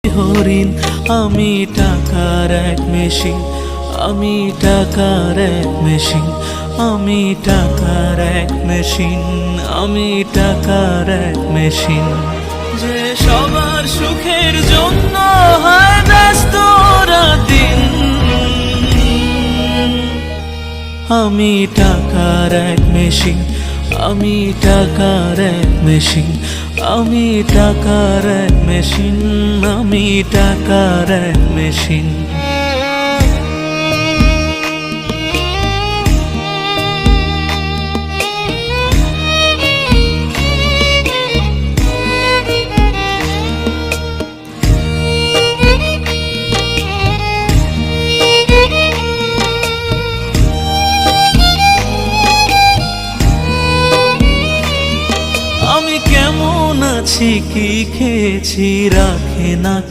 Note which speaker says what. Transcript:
Speaker 1: হরিণ, আমি টাকার এক মেশিন, আমি টাকার এক মেশিন, আমি টাকার এক মেশিন, আমি টাকার এক মেশিন। যে সবার সুখের জন্য হয় ব্যস্ত রাতদিন, আমি টাকার এক মেশিন, আমি টাকার এক মেশিন, আমি টাকার এক মেশিন, আমি টাকার এক মেশিন। আমি কেমন আছি, কি খেয়েছি রাখে না কে।